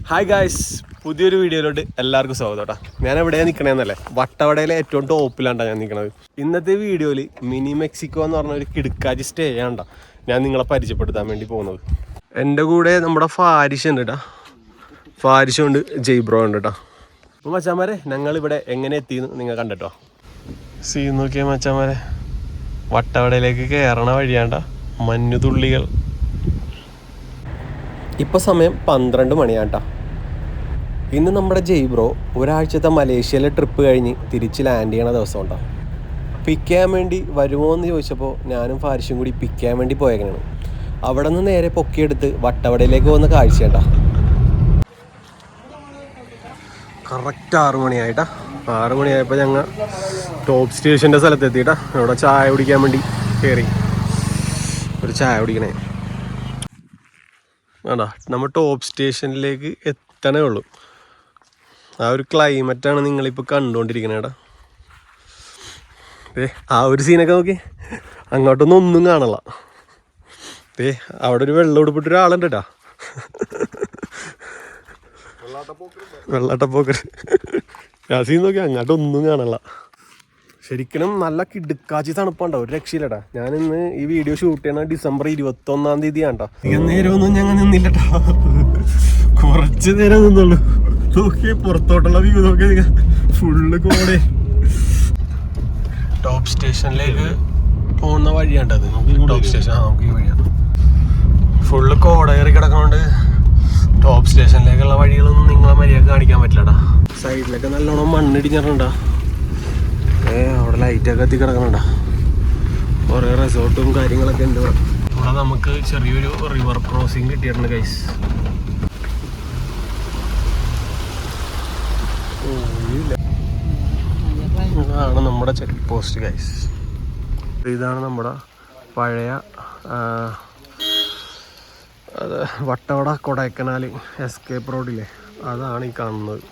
Hi guys, പുതിയൊരു വീഡിയോയിലോട്ട് എല്ലാവർക്കും സ്വാഗതം കേട്ടോ. ഞാൻ എവിടെയാണ് നിൽക്കണേന്നല്ലേ, വട്ടവടയിലെ ഏറ്റവും ടോപ്പിലാണ്ടാണ് ഞാൻ നിൽക്കണത്. ഇന്നത്തെ വീഡിയോയിൽ മിനി മെക്സിക്കോ എന്ന് പറഞ്ഞ ഒരു കിടുക്കാച്ചി സ്റ്റേ ആണ്ട ഞാൻ നിങ്ങളെ പരിചയപ്പെടുത്താൻ വേണ്ടി പോകുന്നത്. എൻ്റെ കൂടെ നമ്മുടെ ഫാരിഷ് ഉണ്ട് കേട്ടോ, ഫാരിഷുണ്ട്, ജയ്ബ്രോ ഉണ്ട് കേട്ടോ. അപ്പോൾ മച്ചാന്മാരെ, ഞങ്ങളിവിടെ എങ്ങനെ എത്തിയെന്ന് നിങ്ങൾ കണ്ടിട്ടോ. സീൻ നോക്കിയാൽ മച്ചാന്മാരെ, വട്ടവടയിലേക്ക് കയറണ വഴിയാണ്ട മഞ്ഞുതുള്ളികൾ. ഇപ്പോൾ സമയം 12 മണിയാട്ടാ. ഇന്ന് നമ്മുടെ ജയ്ബ്രോ ഒരാഴ്ചത്തെ മലേഷ്യയിലെ ട്രിപ്പ് കഴിഞ്ഞ് തിരിച്ച് ലാൻഡ് ചെയ്യണ ദിവസം ഉണ്ടാവും. പിക്ക് ചെയ്യാൻ വേണ്ടി വരുമോ എന്ന് ചോദിച്ചപ്പോൾ ഞാനും ഫാരിഷും കൂടി പിക്ക് ചെയ്യാൻ വേണ്ടി പോയേക്കണാണ്. അവിടെ നിന്ന് നേരെ പൊക്കിയെടുത്ത് വട്ടവടയിലേക്ക് പോകുന്ന കാഴ്ചയാട്ടാ. കറക്റ്റ് 6 മണിയായിട്ടാ. 6 മണിയായപ്പോൾ ഞങ്ങൾ ടോപ്പ് സ്റ്റേഷൻ്റെ സ്ഥലത്തെത്തിയിട്ടാ. അവിടെ ചായ കുടിക്കാൻ വേണ്ടി കയറി. ഒരു ചായ കുടിക്കണേ വേണ്ടാ. നമ്മൾ ടോപ്പ് സ്റ്റേഷനിലേക്ക് എത്തണേ ഉള്ളൂ. ആ ഒരു ക്ലൈമറ്റാണ് നിങ്ങളിപ്പോൾ കണ്ടുകൊണ്ടിരിക്കണേടാ. ആ ഒരു സീനൊക്കെ നോക്കി, അങ്ങോട്ടൊന്നും ഒന്നും കാണല്ല. അവിടെ ഒരു വെള്ളം ഉടുപ്പിട്ട് ഒരാളുണ്ട് കേട്ടാ, വെള്ളാട്ടപ്പോക്കർ. ആ സീൻ നോക്കി, അങ്ങോട്ടൊന്നും കാണല്ല. ശരിക്കും നല്ല കിടുക്കാച്ചി തണുപ്പാണ്ടോ, ഒരു രക്ഷയില്ലട്ടാ. ഞാനിന്ന് ഈ വീഡിയോ ഷൂട്ട് ചെയ്യണ ഡിസംബർ 21-ാം തീയതിയാണ്ടോ. അധികം നേരമൊന്നും ഞങ്ങൾ നിന്നില്ലട്ടാ, കുറച്ച് നേരം നിന്നുള്ളൂ. നോക്കി പുറത്തോട്ടുള്ള വ്യൂ നോക്കി, ഫുള്ള് കോടേ. ടോപ്പ് സ്റ്റേഷനിലേക്ക് പോകുന്ന വഴിയാണ്ടത്. ടോപ്പ് സ്റ്റേഷൻ നമുക്ക് ഈ വഴിയാണ്. ഫുള്ള് കോട കയറി കിടക്കണോണ്ട് ടോപ്പ് സ്റ്റേഷനിലേക്കുള്ള വഴികളൊന്നും നിങ്ങളെ മര്യാദ കാണിക്കാൻ പറ്റില്ലടാ. സൈഡിലൊക്കെ നല്ലോണം മണ്ണിടിഞ്ഞിട്ടുണ്ടാ. അവിടെ ലൈറ്റൊക്കെ എത്തി കിടക്കണുണ്ടാ. കുറേ റിസോർട്ടും കാര്യങ്ങളൊക്കെ ഉണ്ട് ഇവിടെ. ഇവിടെ നമുക്ക് ചെറിയൊരു റിവർ ക്രോസിങ് കിട്ടിയിട്ടുണ്ട് ഗൈസ്. ഇതാണ് നമ്മുടെ ചെക്ക് പോസ്റ്റ് ഗൈസ്. ഇതാണ് നമ്മുടെ പഴയ അത് വട്ടവട കൊടൈക്കനാൽ എസ്കേപ്പ് റോഡില്ലേ, അതാണ് ഈ കാണുന്നത്.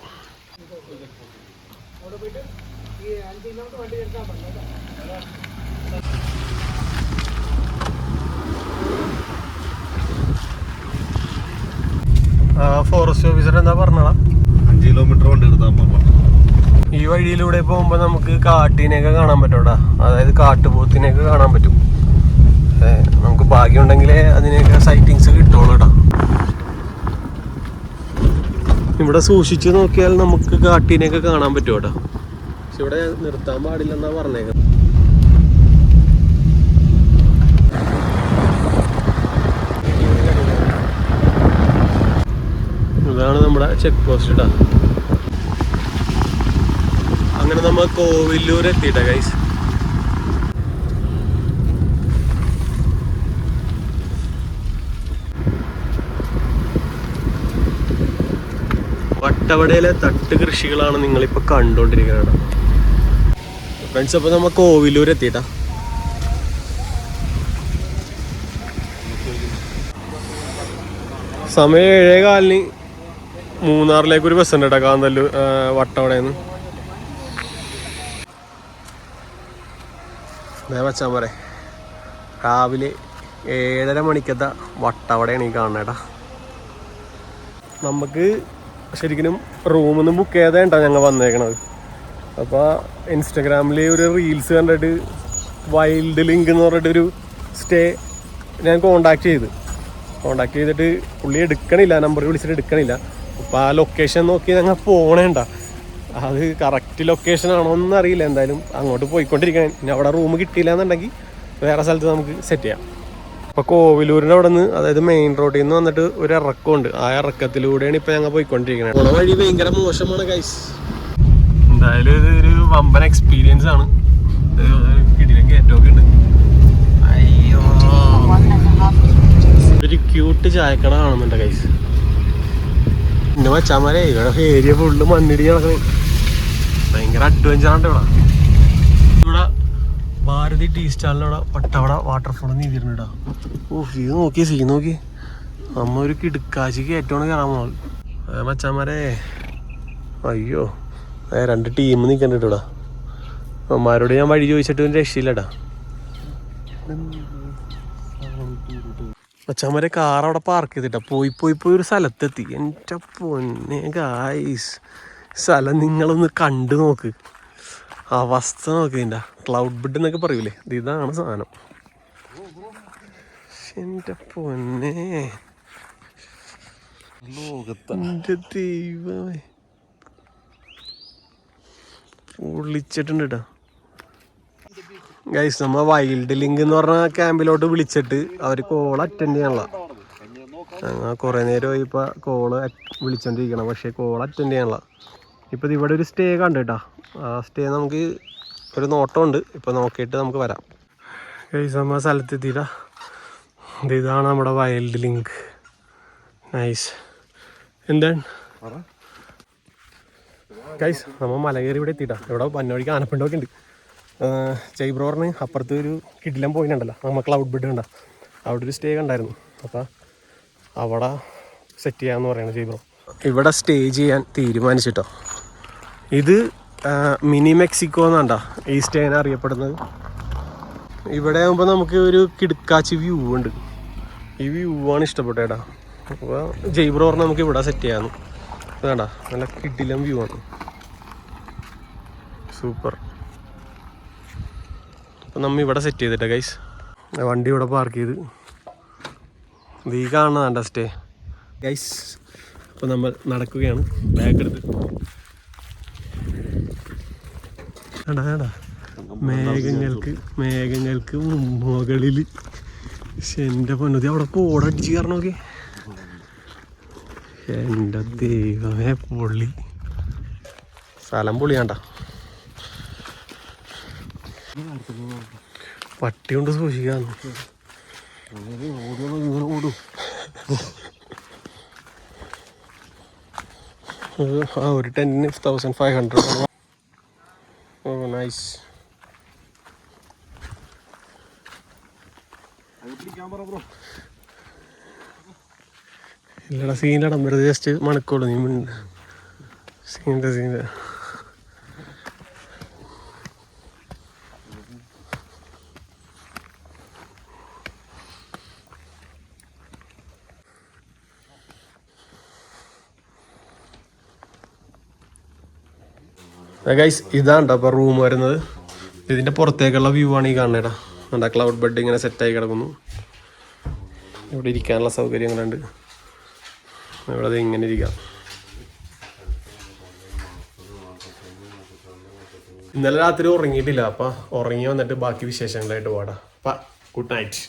ഫോറസ്റ്റ് ഓഫീസർ എന്താ പറഞ്ഞാ, 5 കിലോമീറ്റർ വണ്ടി എടുത്താൽ ഈ വഴിയിലൂടെ പോകുമ്പോൾ നമുക്ക് കാട്ടിനെയൊക്കെ കാണാൻ പറ്റൂടാ. അതായത് കാട്ടുപോത്തിനെയൊക്കെ കാണാൻ പറ്റും. നമുക്ക് ഭാഗ്യമുണ്ടെങ്കിലേ അതിനെയൊക്കെ സൈറ്റിങ്സ് കിട്ടുള്ളൂ കേട്ടോ. ഇവിടെ സൂക്ഷിച്ച് നോക്കിയാൽ നമുക്ക് കാട്ടിനെയൊക്കെ കാണാൻ പറ്റും കേട്ടോ. പക്ഷെ ഇവിടെ നിർത്താൻ പാടില്ലെന്നാ പറഞ്ഞേക്കുന്നത്. ഇതാണ് നമ്മുടെ ചെക്ക് പോസ്റ്റ് ഇട്ടാ. അങ്ങനെ നമ്മൾ കോവിലൂർ എത്തിയിട്ടാ ഗൈസ്. വട്ടവടയിലെ തട്ട് കൃഷികളാണ് നിങ്ങളിപ്പോൾ കണ്ടുകൊണ്ടിരിക്കുന്നത് ഫ്രണ്ട്സ്. അപ്പോൾ നമ്മൾ കോവിലൂർ എത്തിയിട്ടാ. സമയം 7:15 മൂന്നാറിലേക്ക് ഒരു ബസ് ഉണ്ട് കേട്ടോ, കാന്തല്ലൂർ വട്ടവടയിൽ നിന്ന്. വെച്ചാൽ പോരെ, രാവിലെ 7:30 മണിക്കത്തെ വട്ടവടയാണ് ഈ കാണുന്നേട്ടാ. നമുക്ക് ശരിക്കും റൂമിൽ നിന്ന് ബുക്ക് ചെയ്തേണ്ടാ ഞങ്ങൾ വന്നേക്കണത്. അപ്പോൾ ഇൻസ്റ്റഗ്രാമിൽ ഒരു റീൽസ് കണ്ടിട്ട് വൈൽഡ് ലിങ്ക് എന്ന് പറഞ്ഞിട്ടൊരു സ്റ്റേ ഞാൻ കോണ്ടാക്ട് ചെയ്തിട്ട് പുള്ളി എടുക്കണില്ല, നമ്പർ വിളിച്ചിട്ട് എടുക്കണില്ല. അപ്പോൾ ആ ലൊക്കേഷൻ നോക്കി ഞങ്ങൾ പോണേണ്ട. അത് കറക്റ്റ് ലൊക്കേഷനാണോ ഒന്നും അറിയില്ല. എന്തായാലും അങ്ങോട്ട് പോയിക്കൊണ്ടിരിക്കാൻ. ഇനി അവിടെ റൂം കിട്ടിയില്ല എന്നുണ്ടെങ്കിൽ വേറെ സ്ഥലത്ത് നമുക്ക് സെറ്റ് ചെയ്യാം. അപ്പോൾ കോവിലൂരിൻ്റെ അവിടെ നിന്ന്, അതായത് മെയിൻ റോഡിൽ നിന്ന് വന്നിട്ട് ഒരു ഇറക്കമുണ്ട്. ആ ഇറക്കത്തിലൂടെയാണ് ഇപ്പോൾ ഞങ്ങൾ പോയിക്കൊണ്ടിരിക്കുന്നത്. പോണ വഴി ഭയങ്കര മോശമാണ് ഗൈസ്. എന്തായാലും ഇതൊരു വമ്പൻ എക്സ്പീരിയൻസ് ആണ്. കിടിലൻ കയറ്റമൊക്കെ ഉണ്ട്. അയ്യോ, ഒരു ക്യൂട്ട് ചായക്കട കാണുന്നുണ്ട് ഗൈസ്. പിന്നെ വച്ചാമാരെ ഇവിടെ ഏരിയ ഫുള്ള് മണ്ണിടി നടക്കണേ. ഭയങ്കര അഡ്വഞ്ചറാണ് ഇവിടെ. ഇവിടെ ഭാരതി ടീ സ്റ്റാളിനവിടെ വട്ടവട വാട്ടർഫോൾ നീതിരുന്നുണ്ടാ. ഇത് നോക്കി സീ നോക്കി, നമ്മ ഒരു കിടുക്കാച്ചി കയറ്റമാണ് കയറാൻ പോകുന്നത് മച്ചാമാരെ. അയ്യോ, 2 ടീം നിൽക്കണ്ടിട്ട് ഇവിടെ. അമ്മമാരോട് ഞാൻ വഴി ചോദിച്ചിട്ട് രക്ഷയില്ലടാ. അച്ഛന്മാരെ കാർ അവിടെ പാർക്ക് ചെയ്തിട്ടാ പോയി ഒരു സ്ഥലത്തെത്തി. എൻ്റെ പൊന്നെ ഗായ്സ്, സ്ഥലം നിങ്ങളൊന്ന് കണ്ടു നോക്ക്, അവസ്ഥ നോക്ക്. ഇതിൻ്റെ ക്ലൗഡ് ബെഡ് എന്നൊക്കെ പറയൂലേ, ഇതാണ് സാധനം. എൻ്റെ പൊന്നെ, എൻ്റെ ദൈവമേ, പൊള്ളിച്ചിട്ടുണ്ട് കേട്ടോ ഗൈസ്. നമ്മ വൈൽഡ് ലിങ്ക് എന്ന് പറഞ്ഞ ക്യാമ്പിലോട്ട് വിളിച്ചിട്ട് അവർ കോൾ അറ്റൻഡ് ചെയ്യാനുള്ള, ഞങ്ങൾ കുറേ നേരമായി ഇപ്പോൾ കോള് വിളിച്ചോണ്ടിരിക്കണം, പക്ഷേ കോൾ അറ്റൻഡ് ചെയ്യാനുള്ള. ഇപ്പോൾ ഇവിടെ ഒരു സ്റ്റേ കണ്ടു കേട്ടോ, ആ സ്റ്റേ നമുക്ക് ഒരു നോട്ടമുണ്ട്, ഇപ്പോൾ നോക്കിയിട്ട് നമുക്ക് വരാം. ഗൈസ് നമ്മൾ സ്ഥലത്തെത്തിയിട്ടാ, ഇതാണ് നമ്മുടെ വൈൽഡ് ലിങ്ക്. നൈസ്. എന്താണ് ഗൈസ്, നമ്മൾ മലകയറി ഇവിടെ എത്തിയിട്ടാ. ഇവിടെ വന്നവഴിക്ക് ആനപ്പിണ്ടൊക്കെ ഉണ്ട്. ജയ്ബ്രോറിന് അപ്പുറത്ത് ഒരു കിടിലം പോയിന്നുണ്ടല്ലോ, നമ്മൾ ക്ലൗഡ് ബെഡ് കണ്ട, അവിടെ ഒരു സ്റ്റേ കണ്ടായിരുന്നു. അപ്പോൾ അവിടെ സെറ്റ് ചെയ്യാമെന്ന് പറയുന്നത് ജയ്ബ്രോ. ഇവിടെ സ്റ്റേ ചെയ്യാൻ തീരുമാനിച്ചിട്ടോ. ഇത് മിനി മെക്സിക്കോ എന്നാണ്ടാ ഈ സ്റ്റേനെ അറിയപ്പെടുന്നത്. ഇവിടെ ആകുമ്പോൾ നമുക്ക് ഒരു കിടുക്കാച്ചി വ്യൂ ഉണ്ട്. ഈ വ്യൂ ആണ് ഇഷ്ടപ്പെട്ടേട്ടാ. അപ്പോൾ ജയ്ബ്രോ പറഞ്ഞാൽ നമുക്ക് ഇവിടെ സെറ്റ് ചെയ്യാമെന്ന്. വേണ്ട, നല്ല കിടിലം വ്യൂ ആണ്, സൂപ്പർ. അപ്പം നമ്മൾ ഇവിടെ സെറ്റ് ചെയ്തിട്ടാ ഗൈസ്, വണ്ടി ഇവിടെ പാർക്ക് ചെയ്ത്. ഇത് ഈ കാണുന്നതാണ്ട സ്റ്റേ ഗൈസ്. അപ്പോൾ നമ്മൾ നടക്കുകയാണ്, ബാഗ് എടുത്ത്. വേണ്ട മേഘങ്ങൾക്ക് മുകളിൽ എൻ്റെ പൊന്നതി അവിടെ കോടടിച്ച് കയറണമൊക്കെ. എൻ്റെ ദൈവമേ, പൊള്ളി സ്ഥലം പൊളിയാണ്ട. പട്ടി കൊണ്ട് സൂക്ഷിക്കാന്ന്. ഒരു ടെന്നിന് 1500. ഓ നൈസ്. ഇല്ലടാ സീനിലടാ, വെറുതെ ജസ്റ്റ് മണക്കോളൂ നീ. സീൻ്റെ ഗൈസ്, ഇതാണ്ടോ അപ്പോൾ റൂം വരുന്നത്. ഇതിൻ്റെ പുറത്തേക്കുള്ള വ്യൂ ആണ് ഈ കാണുന്നേടാ. എന്താ ക്ലൗഡ് ബെഡ് ഇങ്ങനെ സെറ്റായി കിടക്കുന്നു. ഇവിടെ ഇരിക്കാനുള്ള സൗകര്യങ്ങളുണ്ട്. ഇവിടെ അത് ഇങ്ങനെ ഇരിക്കാം. ഇന്നലെ രാത്രി ഉറങ്ങിയിട്ടില്ല, അപ്പം ഉറങ്ങി വന്നിട്ട് ബാക്കി വിശേഷങ്ങളായിട്ട് പോടാ. അപ്പം ഗുഡ് നൈറ്റ്.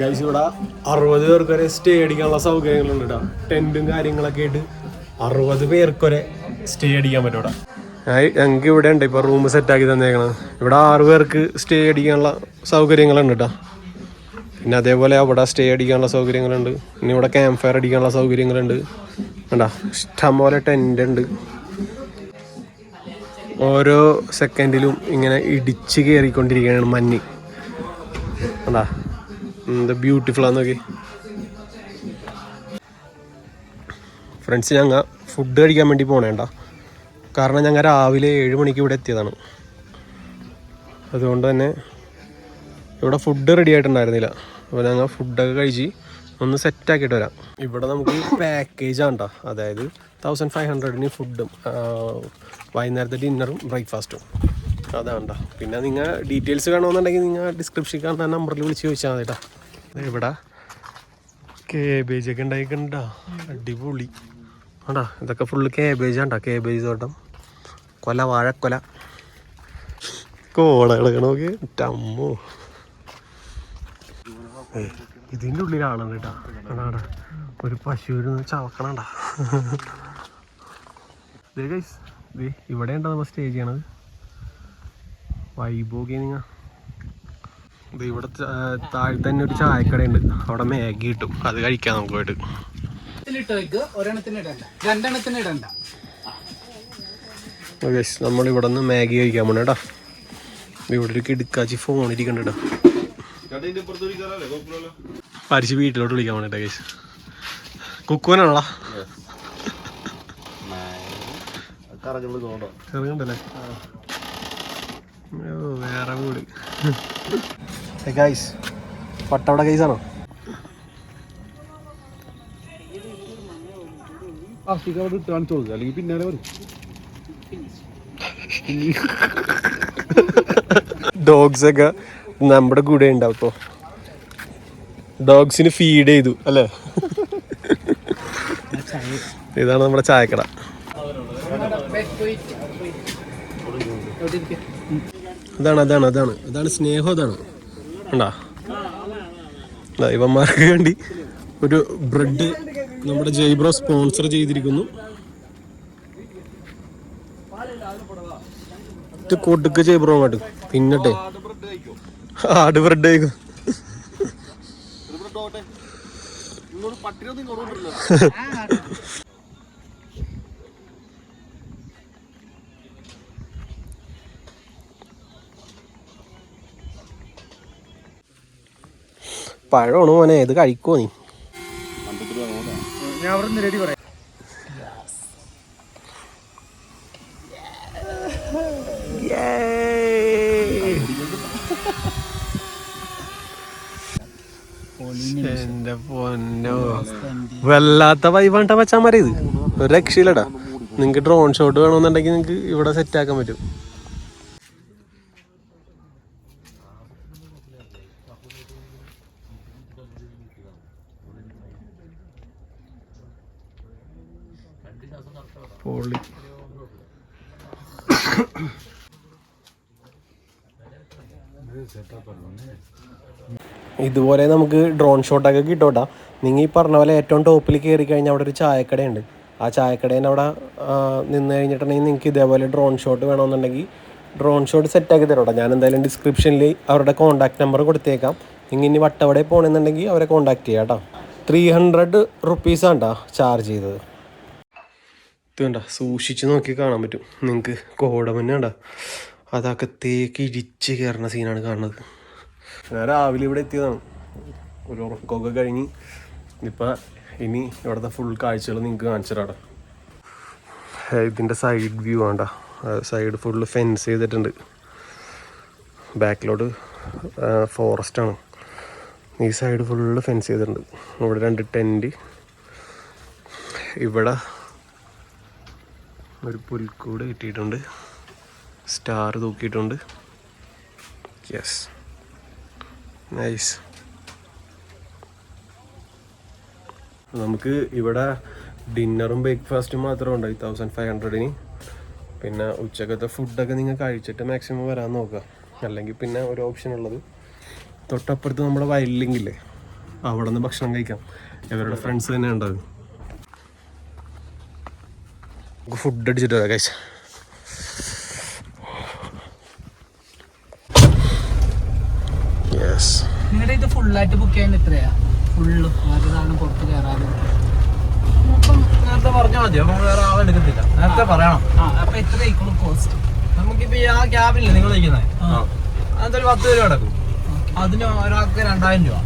ഗൈസ്, ഇവിടെ 60 പേർക്ക് വരെ സ്റ്റേ അടിക്കാനുള്ള സൗകര്യങ്ങളുണ്ട് കേട്ടോ. ടെൻറ്റും കാര്യങ്ങളൊക്കെ ആയിട്ട് 60 പേർക്ക് വരെ സ്റ്റേ അടിക്കാൻ പറ്റും ഇവിടെ. ഞങ്ങൾക്ക് ഇവിടെ ഉണ്ട് ഇപ്പോൾ റൂം സെറ്റാക്കി തന്നേക്കണം. ഇവിടെ 6 പേർക്ക് സ്റ്റേ അടിക്കാനുള്ള സൗകര്യങ്ങളുണ്ട് കേട്ടോ. പിന്നെ അതേപോലെ അവിടെ സ്റ്റേ അടിക്കാനുള്ള സൗകര്യങ്ങളുണ്ട്. പിന്നെ ഇവിടെ ക്യാമ്പ് ഫയർ അടിക്കാനുള്ള സൗകര്യങ്ങളുണ്ട്. വേണ്ട, ഇഷ്ടംപോലെ ടെൻ്റ് ഉണ്ട്. ഓരോ സെക്കൻഡിലും ഇങ്ങനെ ഇടിച്ച് കയറിക്കൊണ്ടിരിക്കുകയാണ് മഞ്ഞ്. വേണ്ട, എന്താ ബ്യൂട്ടിഫുൾ ആണെന്നൊക്കെ. ഫ്രണ്ട്സ്, ഞങ്ങൾ ഫുഡ് കഴിക്കാൻ വേണ്ടി പോണേണ്ട. കാരണം ഞങ്ങൾ രാവിലെ 7 മണിക്ക് ഇവിടെ എത്തിയതാണ്. അതുകൊണ്ട് തന്നെ ഇവിടെ ഫുഡ് റെഡി ആയിട്ടുണ്ടായിരുന്നില്ല. അപ്പോൾ ഞങ്ങൾ ഫുഡൊക്കെ കഴിച്ച് ഒന്ന് സെറ്റാക്കിയിട്ട് വരാം. ഇവിടെ നമുക്ക് പാക്കേജാണ് കേട്ടോ. അതായത് 1500-ന് ഫുഡും വൈകുന്നേരത്തെ ഡിന്നറും ബ്രേക്ക്ഫാസ്റ്റും അതാണ് കേട്ടോ. പിന്നെ നിങ്ങൾ ഡീറ്റെയിൽസ് വേണമെന്നുണ്ടെങ്കിൽ നിങ്ങൾ ഡിസ്ക്രിപ്ഷൻ കാണുന്ന നമ്പറിൽ വിളിച്ച് ചോദിച്ചാൽ മതി കേട്ടോ. ഇവിടെ കേബേജൊക്കെ ഉണ്ടായിക്കണ്ടാ, അടിപൊളി ആണ്ടാ. ഇതൊക്കെ ഫുള്ള് കേബേജാണ്ടാ, കേബേജ് തോട്ടം. കൊല, വാഴക്കൊല, കോള കിടക്കണോക്കെ ടമ്മോ. ഇതിൻ്റെ ഉള്ളിലാണെന്ന് കേട്ടാ. അതാടാ ഒരു പശുവിന് ചവക്കണണ്ടാ. ഇവിടെ ഉണ്ടോ നമ്മൾ സ്റ്റേ ചെയ്യണത്. വൈബോക്കെ നിങ്ങൾ ഇവിടെ താഴെ തന്നെ ഒരു ചായക്കടയുണ്ട്. അവിടെ മാഗി കിട്ടും, അത് കഴിക്കാം നമുക്ക് പോയിട്ട്. നമ്മൾ ഇവിടെ നിന്ന് മാഗി കഴിക്കാൻ പോണ കേട്ടോ. ഇവിടെ ഒരു കിടക്കാച്ചി ഫോൺ ഇരിക്കണ്ട കേട്ടോ. പരിച്ച് വീട്ടിലോട്ട് വിളിക്കാൻ പോണേട്ടാ കേസ്. കുക്കുവനാണോടാ ഇറങ്ങണ്ടല്ലേ? വേറെ കൂടി ഗൈസ്. പട്ടവട കേസാണോ? അല്ലെങ്കിൽ പിന്നാലെ വരും. ഡോഗ്സ് ഒക്കെ നമ്മുടെ കൂടെ ഉണ്ടാവും. ഇപ്പൊ ഡോഗ്സിന് ഫീഡ് ചെയ്തു അല്ലേ? ഇതാണ് നമ്മുടെ ചായക്കട. അതാണ് സ്നേഹം. അതാണ് ഉണ്ടാ ഇവന്മാർക്ക് വേണ്ടി ഒരു ബ്രെഡ് നമ്മുടെ ജയ്ബ്രോ സ്പോൺസർ ചെയ്തിരിക്കുന്നു. കൊടുക്ക് ജയ്ബ്രോ അങ്ങോട്ട് തിന്നട്ടെ. ആട് ബ്രെഡ് കഴിക്കും. പഴമാണ് മോനെ. ഇത് കഴിക്കുമോ നീ? എന്റെ പൊന്നോ, വല്ലാത്ത വൈബാണ്ടാ പച്ചാമാരെ. ഇത് ഒരു രക്ഷയില്ലടാ. നിങ്ങക്ക് ഡ്രോൺ ഷോട്ട് വേണമെന്നുണ്ടെങ്കിൽ നിങ്ങക്ക് ഇവിടെ സെറ്റ് ആക്കാൻ പറ്റും. പൊളി. ഇതുപോലെ നമുക്ക് ഡ്രോൺ ഷോട്ടൊക്കെ കിട്ടോട്ടാ. നിങ്ങൾ ഈ പറഞ്ഞ പോലെ ഏറ്റവും ടോപ്പിൽ കയറി കഴിഞ്ഞാൽ അവിടെ ഒരു ചായക്കടയുണ്ട്. ആ ചായക്കടേൻ്റെ അവിടെ നിന്ന് കഴിഞ്ഞിട്ടുണ്ടെങ്കിൽ നിങ്ങൾക്ക് ഇതേപോലെ ഡ്രോൺ ഷോട്ട് വേണമെന്നുണ്ടെങ്കിൽ ഡ്രോൺ ഷോട്ട് സെറ്റാക്കി തരോട്ടോ. ഞാൻ എന്തായാലും ഡിസ്ക്രിപ്ഷനിൽ അവരുടെ കോൺടാക്ട് നമ്പർ കൊടുത്തേക്കാം. നിങ്ങൾ ഇനി വട്ടവടെ പോകണമെന്നുണ്ടെങ്കിൽ അവരെ കോൺടാക്ട് ചെയ്യാം കേട്ടോ. 300 റുപ്പീസാണ് കേട്ടോ ചാർജ് ചെയ്തത്. ഇത് കണ്ട സൂക്ഷിച്ച് നോക്കി കാണാൻ പറ്റും നിങ്ങൾക്ക്. കോടമഞ്ഞ കണ്ട അതൊക്കെ ഇടിച്ച് കയറുന്ന സീനാണ് കാണുന്നത്. ഞാൻ രാവിലെ ഇവിടെ എത്തിയതാണ്. ഒരു ഉറക്കമൊക്കെ കഴിഞ്ഞ് ഇനി ഇവിടുത്തെ ഫുൾ കാഴ്ചകൾ നിങ്ങൾക്ക് കാണിച്ചു തരാം. ഇതിൻ്റെ സൈഡ് വ്യൂ വേണ്ട. സൈഡ് ഫുള്ള് ഫെൻസ് ചെയ്തിട്ടുണ്ട്. ബാക്കിലോട്ട് ഫോറസ്റ്റാണ്. ഈ സൈഡ് ഫുള്ള് ഫെൻസ് ചെയ്തിട്ടുണ്ട്. ഇവിടെ 2 ടെൻറ്റ്. ഇവിടെ ഒരു പുൽക്കൂട് കിട്ടിയിട്ടുണ്ട്. സ്റ്റാർ തൂക്കിയിട്ടുണ്ട്. Yes, nice. നമുക്ക് ഇവിടെ ഡിന്നറും ബ്രേക്ക്ഫാസ്റ്റും മാത്രമേ ഉണ്ടായി 1500-ന്. പിന്നെ ഉച്ചക്കത്തെ ഫുഡൊക്കെ നിങ്ങൾ കഴിച്ചിട്ട് മാക്സിമം വരാൻ നോക്കുക. അല്ലെങ്കിൽ പിന്നെ ഒരു ഓപ്ഷൻ ഉള്ളത് തൊട്ടപ്പുറത്ത് നമ്മുടെ വയലിലില്ലേ, അവിടെ നിന്ന് ഭക്ഷണം കഴിക്കാം. ഇവരുടെ ഫ്രണ്ട്സ് തന്നെ ഉണ്ടാകും. നമുക്ക് ഫുഡ് അടിച്ചിട്ട് വരാം കഴിച്ച. യെസ്. നിങ്ങളുടെ ഇത് ഫുള്ളായിട്ട് ബുക്ക് ചെയ്യാൻ എത്രയാ? ഫുള്ള് പുറത്ത് കയറാനും നേരത്തെ പറഞ്ഞാൽ മതി. അപ്പൊ വേറെ ആളെടുക്കത്തില്ല. നേരത്തെ പറയണം. അപ്പൊ എത്ര ആയിക്കോളും കോസ്റ്റ്? നമുക്കിപ്പോ ആ ക്യാബില്ലേ നിങ്ങൾ നിൽക്കുന്നത്, അതൊരു 10 രൂപ അടക്കും. അതിന് ഒരാൾക്ക് 2000 രൂപ.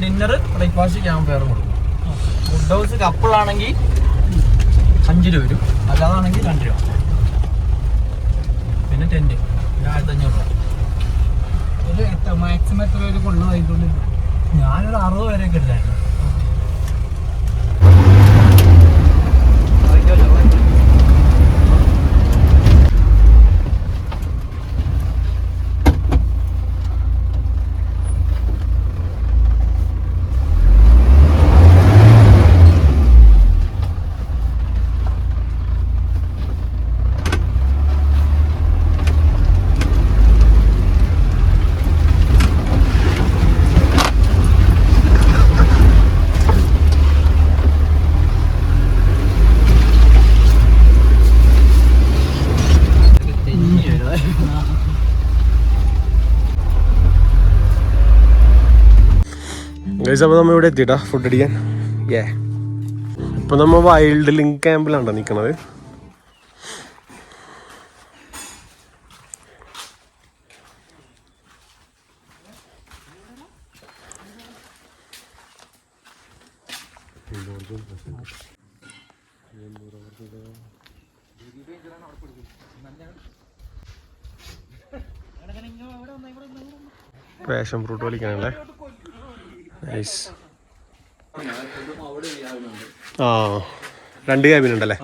ഡിന്നർ ബ്രേക്ക്ഫാസ്റ്റ് ക്യാമ്പ് ഫെയർ കൊടുക്കും. ഫുഡ് ഹൗസ് കപ്പിളാണെങ്കിൽ 5 രൂപ വരും. അല്ലാതാണെങ്കിൽ 2 രൂപ. പിന്നെ ടെന്റ് 1500 രൂപ. ഒരു മാക്സിമം എത്ര പേര് കൊള്ളുമായിട്ടുണ്ട്? ഞാനൊരു 60 പേരെയൊക്കെ എടുത്തായിരുന്നു. ഗൈസ്, അപ്പോൾ നമ്മൾ ഇവിടെ എത്തിയിട്ടാ ഫുഡ് അടിക്കാൻ. ഇപ്പൊ നമ്മ വൈൽഡ് ലിങ്ക് ക്യാമ്പിലാണ്ടോ നിക്കണത്. പാഷൻ ഫ്രൂട്ട് വലിക്കാനല്ലേ. നൈസ്. ആ 2 ക്യാബിൻ ഉണ്ടല്ലേ.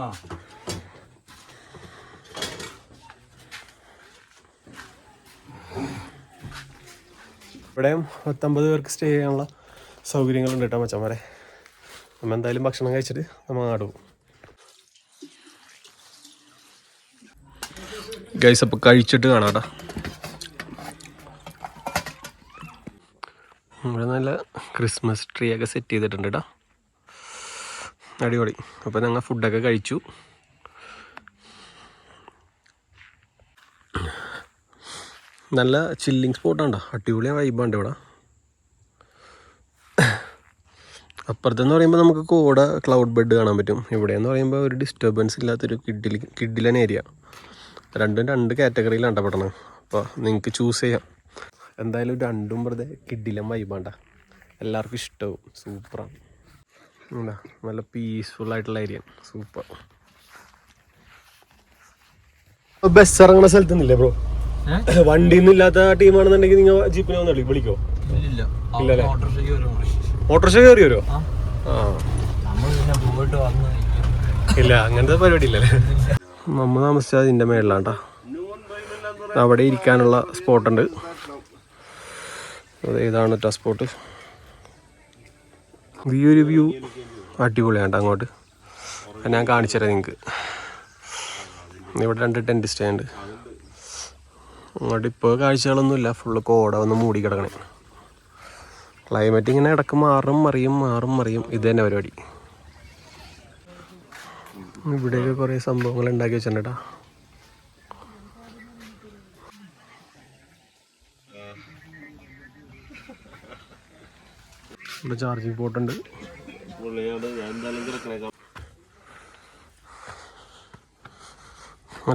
ഇവിടെ 50 പേർക്ക് സ്റ്റേ ചെയ്യാനുള്ള സൗകര്യങ്ങളുണ്ട് കേട്ടോ മച്ചന്മാരെ. നമ്മൾ എന്തായാലും ഭക്ഷണം കഴിച്ചിട്ട് നമ്മൾ നാട് പോകും. ഗൈസ് അപ്പോൾ കഴിച്ചിട്ട് കാണാം കേട്ടോ. ഇവിടെ നല്ല ക്രിസ്മസ് ട്രീ ഒക്കെ സെറ്റ് ചെയ്തിട്ടുണ്ട് കേട്ടോ. അടിപൊളി. അപ്പോൾ ഞങ്ങൾ ഫുഡൊക്കെ കഴിച്ചു. നല്ല ചില്ലിങ് സ്പോട്ടാണ്ടോ, അടിപൊളി വൈബാണ്ട് ഇവിടെ. അപ്പുറത്തെന്ന് പറയുമ്പോൾ നമുക്ക് കോട ക്ലൗഡ് ബെഡ് കാണാൻ പറ്റും. ഇവിടെ എന്ന് പറയുമ്പോൾ ഒരു ഡിസ്റ്റർബൻസ് ഇല്ലാത്തൊരു കിഡിലൻ ഏരിയ. രണ്ടും 2 കാറ്റഗറിയിലാണ് പെടണം. അപ്പോൾ നിങ്ങൾക്ക് ചൂസ് ചെയ്യാം. എന്തായാലും രണ്ടും വെറുതെ കിഡിലൻ വൈബാണ്ട, എല്ലാവർക്കും ഇഷ്ടവും. സൂപ്പറാണ്. എന്താ നല്ല പീസ്ഫുൾ ആയിട്ടുള്ള ഏരിയ, സൂപ്പർ. ബസ് ഇറങ്ങുന്ന സ്ഥലത്തുനിന്നില്ലേ ബ്രോ? വണ്ടിയൊന്നും ഇല്ലാത്ത ടീമാണെന്നുണ്ടെങ്കിൽ നിങ്ങൾ ജീപ്പിനെ വന്ന് വിളിക്കോ? ഇല്ലല്ലേ, ഓട്ടോറിക്ഷ കയറി വരുമോ? ഇല്ല, അങ്ങനത്തെ പരിപാടി ഇല്ലല്ലേ. നമ്മ താമസിച്ചത് അതിൻ്റെ മേളിലാണ്ടാ. അവിടെ ഇരിക്കാനുള്ള സ്പോട്ടുണ്ട്. ഇതാണ് കേട്ടോ സ്പോട്ട്. ഈ ഒരു വ്യൂ അടിപൊളിയാണ് അങ്ങോട്ട്. ഞാൻ കാണിച്ചു തരാം നിങ്ങൾക്ക്. ഇവിടെ 2 ടെൻറ്റ് സ്റ്റേ ഉണ്ട്. അങ്ങോട്ട് ഇപ്പോൾ കാഴ്ചകളൊന്നുമില്ല, ഫുള്ള് കോട വന്ന് മൂടി കിടക്കണേ. ക്ലൈമറ്റ് ഇങ്ങനെ ഇടക്ക് മാറും മറിയും. ഇത് തന്നെ പരിപാടി. ഇവിടെയൊക്കെ കുറേ സംഭവങ്ങൾ ഉണ്ടാക്കി വെച്ചിട്ടുണ്ട് കേട്ടോ. ഇവിടെ ചാർജിങ് പോർട്ടുണ്ട്.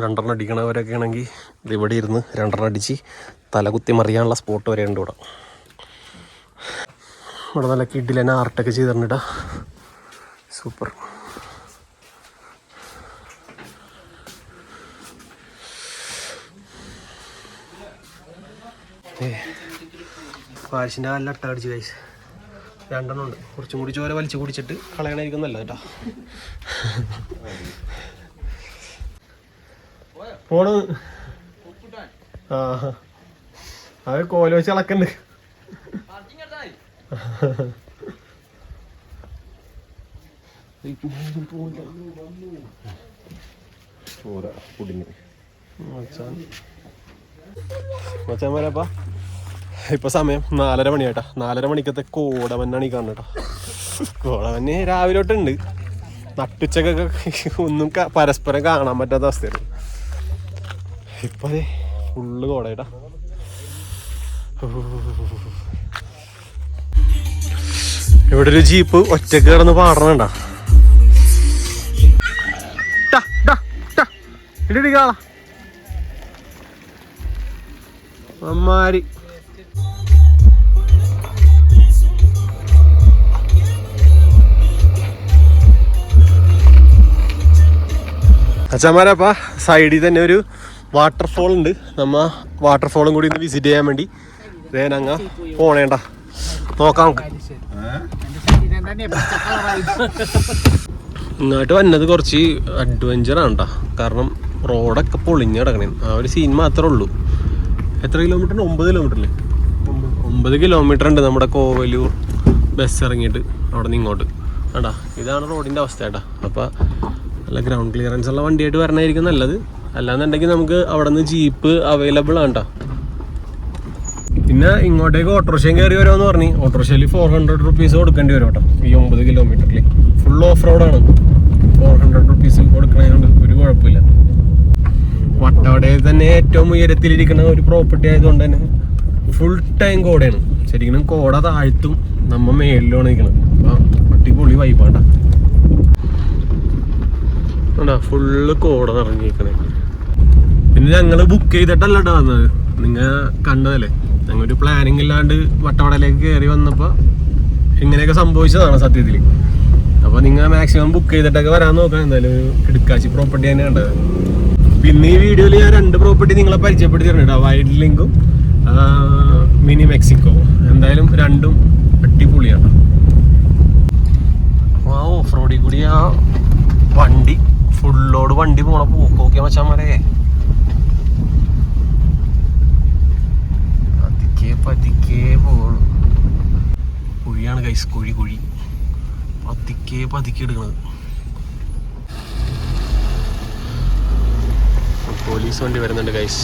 2 അടിക്കണവരൊക്കെ ആണെങ്കിൽ ഇതിവിടെ ഇരുന്ന് 2 അടിച്ച് തലകുത്തി മറിയാനുള്ള സ്പോട്ട് വരെ ഉണ്ട് ഇവിടെ. ഇവിടെ നല്ല കിഡിലന്നെ ആർട്ടൊക്കെ ചെയ്തിട്ടുണ്ടാ. സൂപ്പർ. പായസിൻ്റെ കാലിൽ അട്ട അടിച്ച് കഴിച്ച് 2 ഉണ്ട്. കുറച്ചും കൂടി ചോര വലിച്ചു കുടിച്ചിട്ട് കളയണായിരിക്കും നല്ലത് കേട്ടോ. പോണ് അത് കോല വെച്ച് ഇളക്കണ്ട്. മച്ചാൻ വരാപ്പാ. ഇപ്പൊ സമയം 4:30 മണിയാട്ടാ. 4:30 മണിക്കത്തെ കോടമഞ്ഞാണ് ഈ കാണുന്നത് കേട്ടോ. കോടമഞ്ഞ് രാവിലെ തൊട്ടുണ്ട്. നട്ടുച്ചക്കൊക്കെ ഒന്നും പരസ്പരം കാണാൻ പറ്റാത്ത അവസ്ഥയാണ്. ഇപ്പൊ അതെ ഫുള്ള് കോടേട്ടാ. ഇവിടെ ഒരു ജീപ്പ് ഒറ്റക്ക് കിടന്ന് പാടണണ്ട. ഇടിക്കാളാ അമ്മാരി. അച്ഛന്മാരപ്പാ സൈഡിൽ തന്നെ ഒരു വാട്ടർഫോൾ ഉണ്ട്. നമ്മ വാട്ടർഫോളും കൂടി ഒന്ന് വിസിറ്റ് ചെയ്യാൻ വേണ്ടി ഞങ്ങ പോണേണ്ട നോക്കാം നമുക്ക്. ഇങ്ങോട്ട് വന്നത് കുറച്ച് അഡ്വഞ്ചറാണ് കേട്ടോ. കാരണം റോഡൊക്കെ പൊളിഞ്ഞ് കിടക്കണേ. ആ ഒരു സീൻ മാത്രമേ ഉള്ളൂ. എത്ര കിലോമീറ്റർ? 9 കിലോമീറ്റർ 9 കിലോമീറ്റർ ഉണ്ട് നമ്മുടെ കോവലൂർ ബസ് ഇറങ്ങിയിട്ട് അവിടെ നിന്ന് ഇങ്ങോട്ട്. കേട്ടാ ഇതാണ് റോഡിൻ്റെ അവസ്ഥ കേട്ടാ. അപ്പോൾ നല്ല ഗ്രൗണ്ട് ക്ലിയറൻസ് ഉള്ള വണ്ടിയായിട്ട് വരണമായിരിക്കും നല്ലത്. അല്ലാന്നുണ്ടെങ്കിൽ നമുക്ക് അവിടെ നിന്ന് ജീപ്പ് അവൈലബിൾ ആണ് കേട്ടോ. പിന്നെ ഇങ്ങോട്ടേക്ക് ഓട്ടോറിക്ഷയും കയറി വരുമെന്ന് പറഞ്ഞ് ഓട്ടോറിക്ഷയിൽ 400 rupees കൊടുക്കേണ്ടി വരും കേട്ടോ. ഈ 9 കിലോമീറ്ററിൽ ഫുൾ ഓഫ് റോഡാണ്. 400 rupees കൊടുക്കണതുകൊണ്ട് ഒരു കുഴപ്പമില്ല. വട്ടവടയിൽ തന്നെ ഏറ്റവും ഉയരത്തിലിരിക്കുന്ന ഒരു പ്രോപ്പർട്ടി ആയതുകൊണ്ട് തന്നെ ഫുൾ ടൈം കോടയാണ്. ശരിക്കും കോട താഴ്ത്തും നമ്മ മേളിലാണ് നിൽക്കുന്നത്. അപ്പം അടിപൊളി വൈബാണ്ട. ഉണ്ടാ ഫുള്ള് കോട നിറഞ്ഞിരിക്കണേ. പിന്നെ ഞങ്ങള് ബുക്ക് ചെയ്തിട്ടല്ല കേട്ടോ വന്നത്, നിങ്ങൾ കണ്ടതല്ലേ. ഞങ്ങളൊരു പ്ലാനിങ് ഇല്ലാണ്ട് വട്ടവടയിലേക്ക് കയറി വന്നപ്പോൾ ഇങ്ങനെയൊക്കെ സംഭവിച്ചതാണ് സത്യത്തിൽ. അപ്പോൾ നിങ്ങൾ മാക്സിമം ബുക്ക് ചെയ്തിട്ടൊക്കെ വരാൻ നോക്കാം. എന്തായാലും ഒരു കിടക്കാച്ചി പ്രോപ്പർട്ടി തന്നെ കണ്ടത്. പിന്നെ ഈ വീഡിയോയിൽ ഞാൻ 2 പ്രോപ്പർട്ടി നിങ്ങളെ പരിചയപ്പെടുത്തിയിട്ടുണ്ട്, വൈൽഡ് ലിങ്കും മിനി മെക്സിക്കോ. എന്തായാലും രണ്ടും അടിപൊളിയാണ്. ആ ഓഫ് റോഡിൽ കൂടി ആ വണ്ടി ഫുള്ളോട് വണ്ടി പോണ പോക്കോക്കിയ മച്ചാമാരെ. പതിക്കെ പതിക്കെ പോണു. കുഴിയാണ് ഗൈസ്, കുഴി കുഴി പതിക്കെ പതിക്കെ എടുക്കണത്. പോലീസ് വണ്ടി വരുന്നുണ്ട് ഗൈസ്.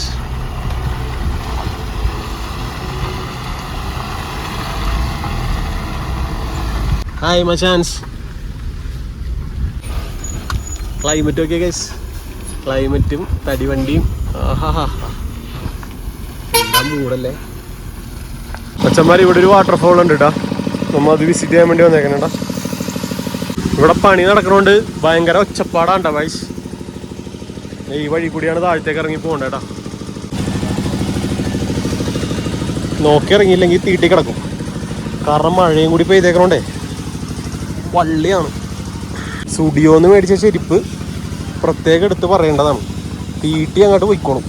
ഹായ് മച്ചാൻസ്. ക്ലൈമറ്റ് ഒക്കെ ഗൈസ്, ക്ലൈമറ്റും തടിവണ്ടിയും എല്ലാം മൂടല്ലേ. മച്ചന്മാർ ഇവിടെ ഒരു വാട്ടർഫോൾ ഉണ്ട് കേട്ടോ, നമ്മൾ അത് വിസിറ്റ് ചെയ്യാൻ വേണ്ടി വന്നേക്കണേട്ടാ. ഇവിടെ പണി നടക്കണോണ്ട് ഭയങ്കര ഒച്ചപ്പാടാണ്ടാ വൈസ്. ഈ വഴി കൂടിയാണ് താഴത്തേക്ക് ഇറങ്ങി പോകണ്ടേട്ടാ. നോക്കി ഇറങ്ങിയില്ലെങ്കിൽ തീട്ടി കിടക്കും, കാരണം മഴയും കൂടി പെയ്തേക്കണോണ്ടേ വള്ളിയാണ്. സ്റ്റുഡിയോന്ന് മേടിച്ച ചെരുപ്പ് പ്രത്യേകം എടുത്ത് പറയേണ്ടതാണ്, തീട്ടി അങ്ങോട്ട് പോയിക്കോളും.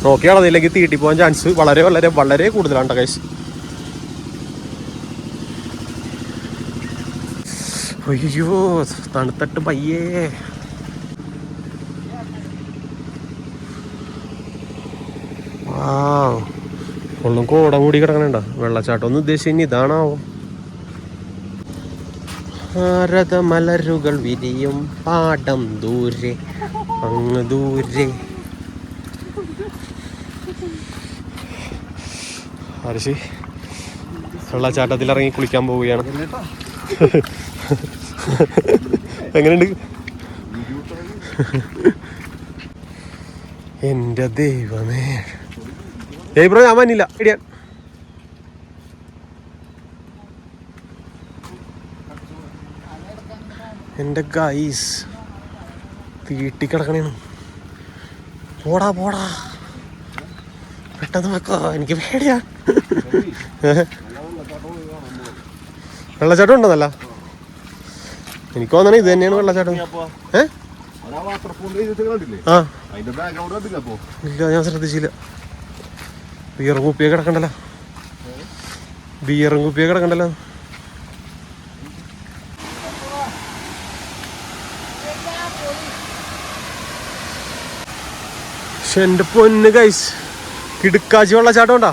നോക്കിയാൽ അതിലേക്ക് തീട്ടി പോകാൻ ചാൻസ് വളരെ വളരെ വളരെ കൂടുതലാണ് ഗൈസ്. അയ്യോ തണുത്തട്ട് പയ്യേ. ഒന്നും കോട മൂടി കിടക്കണണ്ട. വെള്ളച്ചാട്ടം ഒന്നും ഉദ്ദേശിച്ച ഇതാണാവോ. ഭാരതമലരുകൾ വിരിയും പാടം ദൂരെ അങ്ങ് ദൂരെ. ഹർഷി വെള്ളച്ചാട്ടത്തിൽ ഇറങ്ങി കുളിക്കാൻ പോവുകയാണ്. എങ്ങനെയുണ്ട്? എൻ്റെ ദൈവമേ. ഏയ് ബ്രോ ഞാൻ വന്നില്ല ഇടിയാൻ. എൻ്റെ ഗൈസ് തീട്ടി കിടക്കണേണ്. പോടാ പോടാ പെട്ടെന്ന് വെക്കോ, എനിക്ക് പേടിയാ. വെള്ളച്ചാട്ടം ഉണ്ടെന്നല്ല എനിക്ക് തോന്നണേ ഇത് തന്നെയാണ് വെള്ളച്ചാട്ടം. ആ ഇല്ല ഞാൻ ശ്രദ്ധിച്ചില്ല. ബിയറും കുപ്പിയൊക്കെ കിടക്കണ്ടല്ലോ, ബിയറും കുപ്പിയൊക്കെ കിടക്കണ്ടല്ലോ. പക്ഷെ എൻ്റെ പൊന്ന് ഗൈസ്, കിടുക്കാച്ചി വെള്ളച്ചാട്ടം ഉണ്ടാ.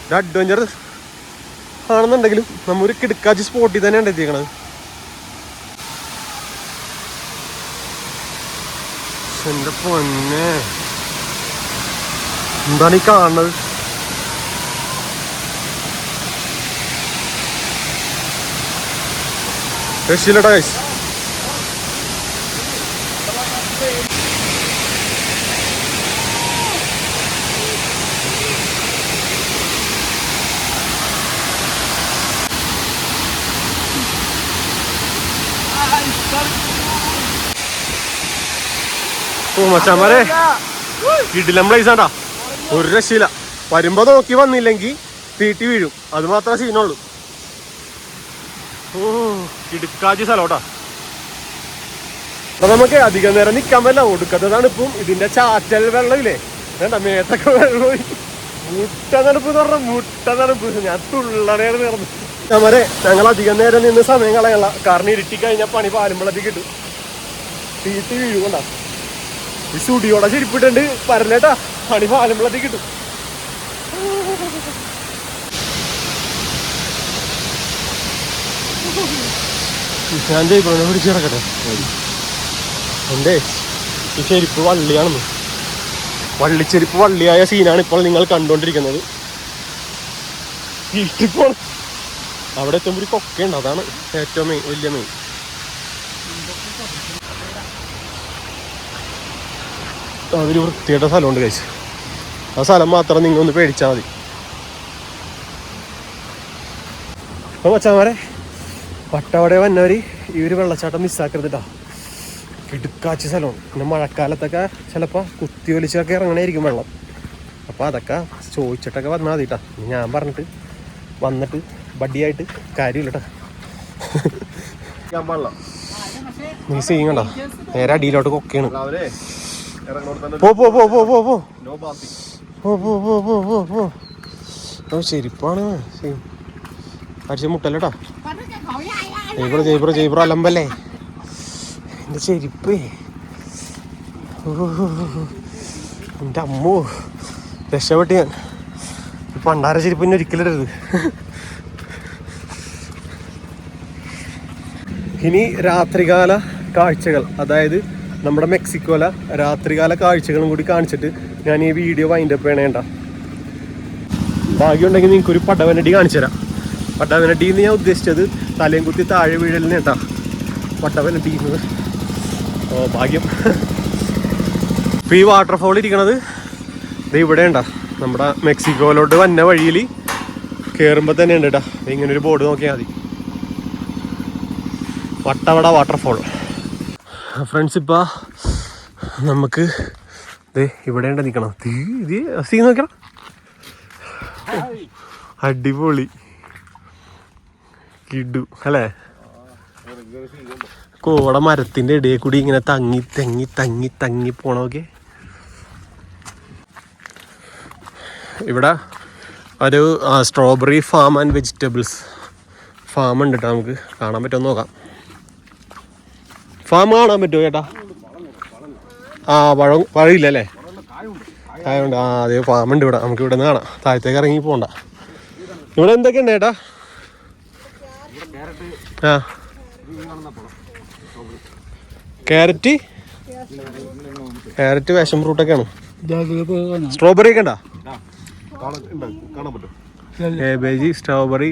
ഒരു അഡ്വഞ്ചർ ആണെന്നുണ്ടെങ്കിലും നമ്മൊരു കിടുക്കാച്ചി സ്പോട്ടിൽ തന്നെയാണ് എത്തിക്കണത്. എൻ്റെ പൊന്നെ എന്താണ് ഈ കാണുന്നത്? രക്ഷയില്ലട്ടാ ഗൈസ്. ഓ മച്ചാമാരെ ഇടിലം പ്ലേസ് ആണ്ടാ, ഒരു രക്ഷയില്ല. വരുമ്പോ നോക്കി വന്നില്ലെങ്കിൽ തീട്ടി വീഴും, അത് മാത്രമേ സീനുള്ളൂ. ഓ കിടുക്കാച്ചി സ്ഥലോട്ടാ. അപ്പൊ നമുക്ക് അധികം നേരം നിക്കാൻ പറ്റില്ല, ഒടുക്കത്തെ തണുപ്പും ഇതിന്റെ ചാറ്റൽ വെള്ളമില്ലേ വേണ്ട മേത്തൊക്കെ വെള്ളം. മുട്ട തണുപ്പ് എന്ന് പറഞ്ഞ മുട്ട തണുപ്പ്, ഞാൻ തുള്ളണേന്ന് നേർന്നു. മച്ചാമാരെ ഞങ്ങൾ അധികം നേരം നിന്ന് സമയം കളയല്ല, കാരണം ഇരുട്ടി കഴിഞ്ഞാൽ പണി പാലുമ്പളത്തേക്ക് കിട്ടും, തീട്ടി വീഴും. കൊണ്ടാ ഈ സ്റ്റുഡിയോടെ ചെരിപ്പിട്ടുണ്ട് പരലേട്ടാ, പണി പാലുമ്പളത്തേക്ക് കിട്ടും. ഞാൻ ജയ്പൂരിനെ പിടിച്ച് കിടക്കട്ടെ. എൻ്റെ ഈ ചെരുപ്പ് വള്ളിയാണെന്ന്, വള്ളിച്ചെരുപ്പ് വള്ളിയായ സീനാണ് ഇപ്പോൾ നിങ്ങൾ കണ്ടുകൊണ്ടിരിക്കുന്നത്. വീട്ടിപ്പോൾ അവിടെ എത്തുമ്പോൾ ഒരു കൊക്കയുണ്ട്, അതാണ് ഏറ്റവും വലിയ മെയിൻ. അതൊരു വൃത്തിയായിട്ട സ്ഥലമുണ്ട് കഴിച്ച്, ആ സ്ഥലം മാത്രം നിങ്ങൾ ഒന്ന് പേടിച്ചാൽ മതി. അപ്പോൾ മച്ചാമാരെ, വട്ടവട വന്നവർ ഈ ഒരു വെള്ളച്ചാട്ടം മിസ്സാക്കരുത് കേട്ടോ. കിടുക്കാച്ച സ്ഥലമാണ്. പിന്നെ മഴക്കാലത്തൊക്കെ ചിലപ്പോൾ കുത്തിയൊലിച്ചൊക്കെ ഇറങ്ങണായിരിക്കും വെള്ളം. അപ്പോൾ അതൊക്കെ ചോദിച്ചിട്ടൊക്കെ വന്നാൽ മതി കേട്ടോ. ഞാൻ പറഞ്ഞിട്ട് വന്നിട്ട് ബഡിയായിട്ട് കാര്യമില്ല കേട്ടോ. നീ സീൻ കണ്ടോ, നേരെ അടിയിലോട്ട് കൊക്കെയാണ്. പോ പോ പോ പോ പോ പോ പോ പോ പോ പോ പോ പോ. ഓ ചെരിപ്പാണ് സീൻ. അടിച്ച മുട്ടല്ലേട്ടാ. ജൈബ്രോ അലമ്പല്ലേ എൻ്റെ ചെരിപ്പേ. എൻ്റെ അമ്മോ, രക്ഷപ്പെട്ട് ഞാൻ. പണ്ടാര ചെരുപ്പ് പിന്നെ ഒരിക്കലിടരുത്. ഇനി രാത്രികാല കാഴ്ചകൾ, അതായത് നമ്മുടെ മെക്സിക്കോല രാത്രികാല കാഴ്ചകളും കൂടി കാണിച്ചിട്ട് ഞാൻ ഈ വീഡിയോ വൈൻഡപ്പ് ചെയ്യണേണ്ട. ഭാഗ്യമുണ്ടെങ്കിൽ നിങ്ങൾക്കൊരു പടവനടി കാണിച്ചു തരാം. പടവനടി എന്ന് ഞാൻ ഉദ്ദേശിച്ചത് തലയും കുത്തി താഴെ വീഴലിന് കേട്ടാ പടവനടി എന്നത്. ഓ ഭാഗ്യം. ഇപ്പോൾ ഈ വാട്ടർഫോൾ ഇരിക്കണത് ഇത് ഇവിടെ ഉണ്ടാ, നമ്മുടെ മെക്സിക്കോയിലോട്ട് വന്ന വഴിയിൽ കയറുമ്പോൾ തന്നെ ഉണ്ട് കേട്ടോ. ഇങ്ങനൊരു ബോർഡ് നോക്കിയാൽ മതി, വട്ടവട വാട്ടർഫോൾ. ഫ്രണ്ട്സ്, ഇപ്പോൾ നമുക്ക് ഇത് ഇവിടെ ഉണ്ട് നിൽക്കണം. ഇത് സീ നോക്കണം, അടിപൊളി കിഡു അല്ലേ. കോട മരത്തിൻ്റെ ഇടയിൽ കൂടി ഇങ്ങനെ തങ്ങി തങ്ങി തങ്ങി തങ്ങി പോണോക്കെ. ഇവിടെ ഒരു strawberry farm and vegetables farm ഉണ്ട് കേട്ടോ. നമുക്ക് കാണാൻ പറ്റുമോ നോക്കാം. ഫാം കാണാൻ പറ്റുമോ ചേട്ടാ? ആ പഴമില്ല അല്ലേ? കായുണ്ട്. ആ അതെ, ഫാമുണ്ട് ഇവിടെ. നമുക്ക് ഇവിടെ നിന്ന് കാണാം. താഴത്തേക്ക് ഇറങ്ങി പോകണ്ട. ഇവിടെ എന്തൊക്കെയുണ്ട് ചേട്ടാ? ആ ക്യാരറ്റ് പാഷൻ ഫ്രൂട്ടൊക്കെയാണ്. സ്ട്രോബെറി ഒക്കെ ഉണ്ടോ? കേബേജ്, സ്ട്രോബെറി,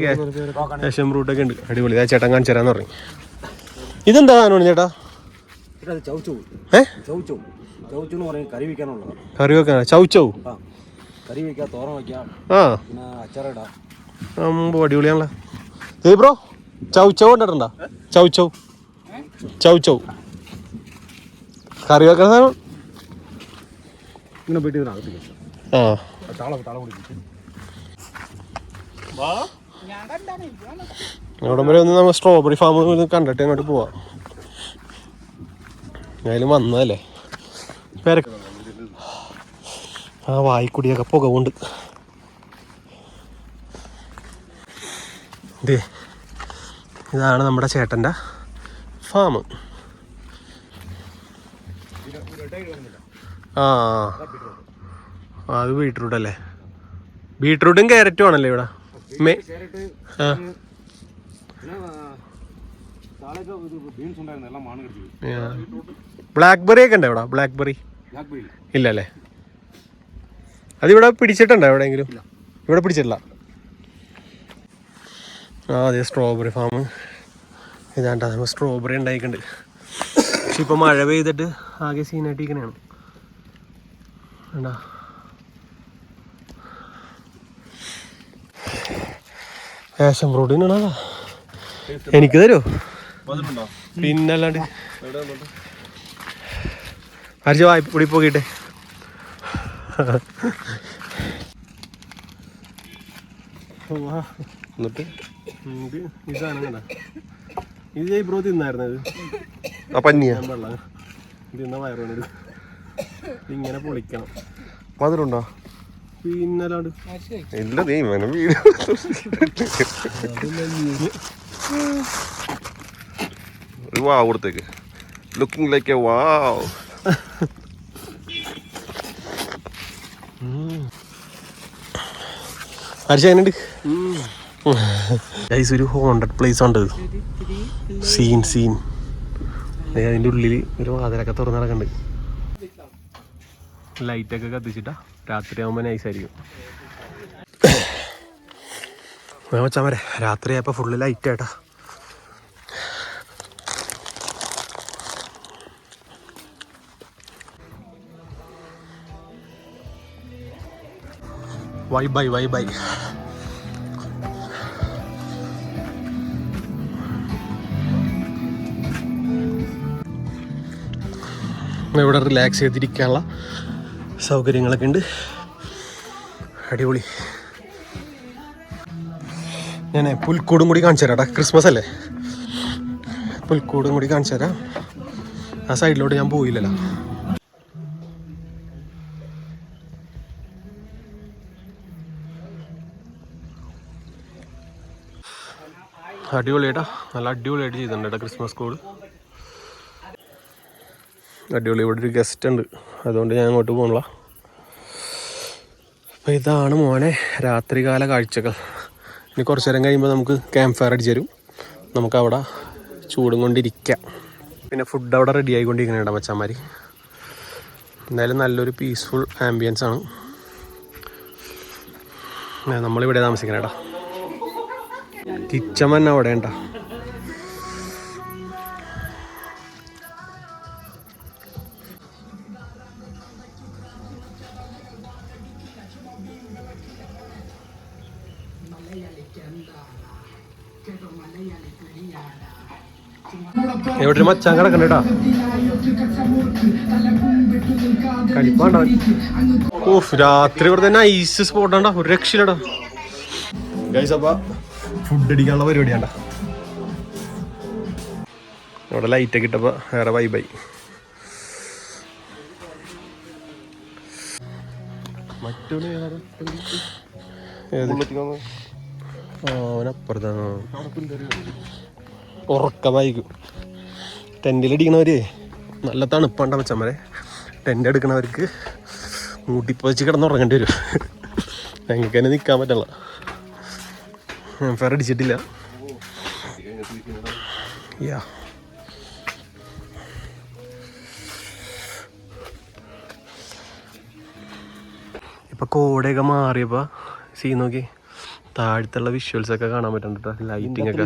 പാഷൻ ഫ്രൂട്ടൊക്കെ ഉണ്ട്. അടിപൊളി. ആ ചേട്ടൻ കാണിച്ചു തരാന്ന് പറഞ്ഞു. ഇതെന്താ സാധനമാണ് ചേട്ടാ? കറി വെക്കാനാ? ചൗച്ചൗ. ആ അമ്പോ അടിപൊളിയാണല്ലോ. ബ്രോ ചൗച്ചൗ കണ്ടിട്ടുണ്ടോ? ചൗച്ചൗ കറി വെക്കണ സാധനം. ആ അവിടെ വരെ ഒന്ന് നമ്മൾ സ്ട്രോബെറി ഫാം കണ്ടിട്ട് അങ്ങോട്ട് പോവാം. അതിലും വന്നതല്ലേ ആ വായിക്കുടിയൊക്കെ പുക കൊണ്ട്. ഇതേ ഇതാണ് നമ്മുടെ ചേട്ടൻ്റെ ഫാം. ആ അത് ബീട്രൂട്ട് അല്ലേ? ബീട്രൂട്ടും ക്യാരറ്റും ആണല്ലേ ഇവിടെ? ബ്ലാക്ക്ബെറി ഒക്കെ ഉണ്ടോ ഇവിടെ? ബ്ലാക്ക്ബെറി ഇല്ല അല്ലേ? അതിവിടെ പിടിച്ചിട്ടുണ്ടോ എവിടെയെങ്കിലും? ഇവിടെ പിടിച്ചിട്ടില്ല. ആ അതെ, സ്ട്രോബെറി ഫാം ഇതാണ്ടാ. നമ്മൾ സ്ട്രോബെറി ഉണ്ടായിട്ടുണ്ട്. പക്ഷെ ഇപ്പം മഴ പെയ്തിട്ട് ആകെ സീനായിട്ടിരിക്കണേണ്. വേണ്ടാ പാഷൻ ഫ്രൂട്ടിനാണോ? എനിക്ക് തരുമോ? പിന്നല്ലാണ്ട് അരിച്ച വായ്പൂടി പോകിട്ടെ. എന്നിട്ട് ഈ സാധനം കണ്ട, ഇത് ജൈബ്രോ തിന്നായിരുന്നത്. ആ പന്നിയാ വെള്ളം തിന്ന വയറുണ്ട്. ഇങ്ങനെ പൊളിക്കണം. മധുരമുണ്ടോ? പിന്നല്ലാണ്ട് ഇല്ല. നീ ഒരു വാവ് കൊടുത്തേക്ക്. Looking like a wow. അരിച്ചെങ്ങനെയുണ്ട്? ഒരു ഹോണ്ടഡ് പ്ലേസ് ഉണ്ട്. സീൻ അതിൻ്റെ ഉള്ളിൽ ഒരു വാതിലൊക്കെ തുറന്ന് നടക്കുന്നുണ്ട്. ലൈറ്റൊക്കെ കത്തിച്ചിട്ടാ രാത്രിയാകുമ്പോൾ നൈസായിരിക്കും. വെച്ചാൽ വരെ രാത്രിയായപ്പോൾ ഫുള്ള് ലൈറ്റായിട്ടാ. വൈബായി വൈബായി. ഇവിടെ റിലാക്സ് ചെയ്തിരിക്കാനുള്ള സൗകര്യങ്ങളൊക്കെ ഉണ്ട്. അടിപൊളി. ഞാൻ പുൽക്കൂടും കൂടി കാണിച്ചു തരാം. ക്രിസ്മസ് അല്ലേ, പുൽക്കൂടും കൂടി കാണിച്ചു തരാം. ആ സൈഡിലോട്ട് ഞാൻ പോയില്ലല്ലോ. അടിപൊളിയായിട്ടാ, നല്ല അടിപൊളിയായിട്ട് ചെയ്തിട്ടുണ്ട് കേട്ടോ ക്രിസ്മസ് കോഡ്. അടിപൊളി. ഇവിടെ ഒരു ഗസ്റ്റ് ഉണ്ട്, അതുകൊണ്ട് ഞാൻ അങ്ങോട്ട് പോകണില്ല. അപ്പോൾ ഇതാണ് മോനെ രാത്രികാല കാഴ്ചകൾ. ഇനി കുറച്ച് നേരം കഴിയുമ്പോൾ നമുക്ക് ക്യാമ്പ് ഫയർ അടിച്ച് തരും. നമുക്കവിടെ ചൂടും കൊണ്ടിരിക്കാം. പിന്നെ ഫുഡ് അവിടെ റെഡി ആയിക്കൊണ്ടിരിക്കുന്നുണ്ട് മച്ചാന്മാർ. എന്തായാലും നല്ലൊരു പീസ്ഫുൾ ആംബിയൻസ് ആണ്. നമ്മളിവിടെ താമസിക്കണേടാ. കിച്ചൻ തന്നെ അവിടെ ഉണ്ടാ. എവിടെ ഒരു മച്ചാൻ കിടക്കണ്ടേട്ടാ. കളിപ്പാണ്ടാ. ഓഫ്, രാത്രി ഇവിടെ തന്നെ ഐസ് സ്പോട്ടാണ്ടാ, ഒരു രക്ഷയില്ലടാ. ഗൈസ്, അപ്പൊ ഫുഡ് അടിക്കാനുള്ള പരിപാടിയാണ്ട. അവിടെ ലൈറ്റൊക്കെ ഇട്ടപ്പോ വേറെ വൈബായി. അവനപ്പുറത്താണ് ഉറക്കമായിരിക്കും. ടെൻറ്റിലടിക്കണവര് നല്ല തണുപ്പാണ്ട മച്ചമ്മരെ. ടെൻ്റ് എടുക്കണവർക്ക് മൂട്ടിപ്പോച്ച് കിടന്നുറങ്ങേണ്ടി വരും. ഞങ്ങൾക്ക് തന്നെ നിൽക്കാൻ പറ്റില്ല. ഞാൻ ഫെയർ അടിച്ചിട്ടില്ല. യാ, ഇപ്പം കോടയൊക്കെ മാറിയപ്പോൾ സീൻ നോക്കി താഴത്തുള്ള വിഷ്വൽസൊക്കെ കാണാൻ പറ്റുന്നുണ്ട്. ലൈറ്റിംഗ് ഒക്കെ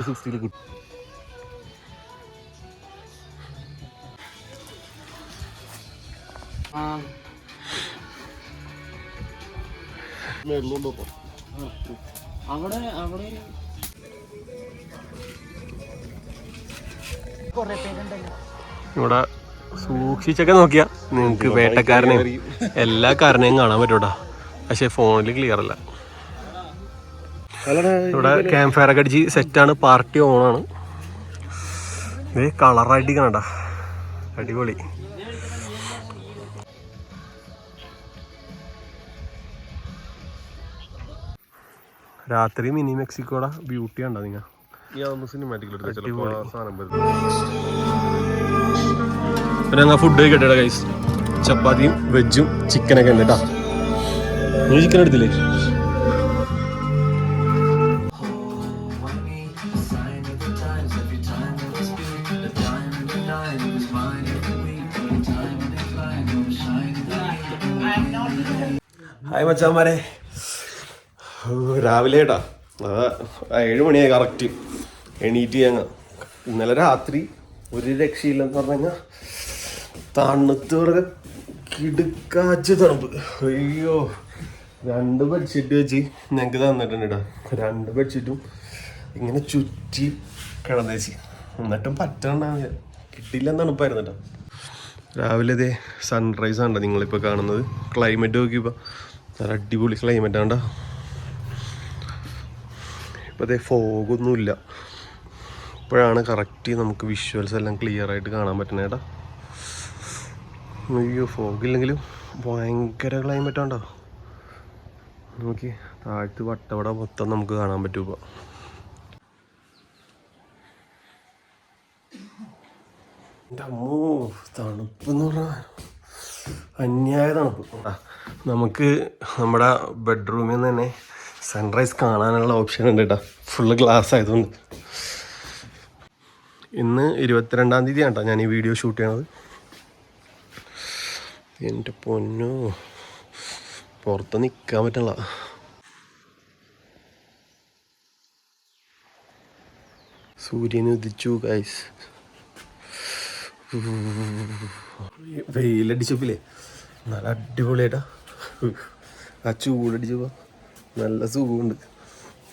ഇവിടെ സൂക്ഷിച്ചൊക്കെ നോക്കിയാ നിങ്ങൾക്ക് വേട്ടക്കാരനെയും എല്ലാ കാരനെയും കാണാൻ പറ്റൂടാ. പക്ഷെ ഫോണിൽ ക്ലിയർ അല്ല. ഇവിടെ ക്യാമ്പ് ഫയർ ഒക്കെ അടിച്ച് സെറ്റാണ്. പാർട്ടി ഓണാണ്. ഇത് കളറായിട്ട് കാണണ്ട, അടിപൊളി. രാത്രി മിനി മെക്സിക്കോടെ ബ്യൂട്ടി കണ്ടാ നിങ്ങൾ. പിന്നെ ഞങ്ങൾ ഫുഡ് കഴിക്കട്ടെ ഗൈസ്. ചപ്പാത്തിയും വെജും ചിക്കനൊക്കെ ഉണ്ട് കേട്ടാ. നീ ചിക്കൻ എടുത്തില്ലേ? ഹായ് മച്ചാന്മാരെ, രാവിലെ കേട്ടാ 7 മണിയായി കറക്റ്റ് എണീറ്റ്. ഞങ്ങൾ ഇന്നലെ രാത്രി ഒരു രക്ഷയില്ലെന്ന് പറഞ്ഞു കഴിഞ്ഞാൽ തണുത്തോടെ കിടുക്കാച്ച് തണുപ്പ്. അയ്യോ, 2 ബെഡ്ഷീറ്റ് വെച്ച് ഞങ്ങൾക്ക് തന്നിട്ടുണ്ട് കേട്ടോ. 2 ബെഡ്ഷീറ്റും ഇങ്ങനെ ചുറ്റി കിടന്നേച്ച്, എന്നിട്ടും പറ്റണ്ടാവില്ല, കിട്ടില്ല തണുപ്പായിരുന്നു കേട്ടോ. രാവിലെ ഇതേ സൺറൈസ് ആണ് നിങ്ങളിപ്പോൾ കാണുന്നത്. ക്ലൈമറ്റ് നോക്കിയപ്പോൾ നല്ല അടിപൊളി ക്ലൈമറ്റ് ആണ്ട. ഇപ്പോൾ അതേ ഫോഗൊന്നുമില്ല. ഇപ്പോഴാണ് കറക്റ്റ് നമുക്ക് വിഷ്വൽസ് എല്ലാം ക്ലിയർ ആയിട്ട് കാണാൻ പറ്റുന്നത് കേട്ടോ. അയ്യോ, ഫോഗില്ലെങ്കിലും ഭയങ്കര ക്ലൈമറ്റ് ആണ്ടോ. നോക്കി താഴത്ത് വട്ടവട മൊത്തം നമുക്ക് കാണാൻ പറ്റും ഇപ്പോൾ. അമ്മോ, തണുപ്പെന്ന് പറഞ്ഞാൽ അന്യായ തണുപ്പ്. നമുക്ക് നമ്മുടെ ബെഡ്റൂമിൽ നിന്ന് തന്നെ സൺറൈസ് കാണാനുള്ള ഓപ്ഷൻ ഉണ്ട് കേട്ടോ. ഫുള്ള് ഗ്ലാസ് ആയതുകൊണ്ട്. ഇന്ന് 22-ാം തീയതി ആണ് കേട്ടോ ഞാൻ ഈ വീഡിയോ ഷൂട്ട് ചെയ്യണത്. എൻ്റെ പൊന്നോ, പുറത്ത് നിൽക്കാൻ പറ്റില്ല. സൂര്യൻ ഉദിച്ചു ഗൈസ്. വെയിലടിച്ചപ്പില്ലേ നല്ല അടിപൊളിയായിട്ടാ. ആ ചൂടടിച്ചപ്പോൾ നല്ല സുഖമുണ്ട്.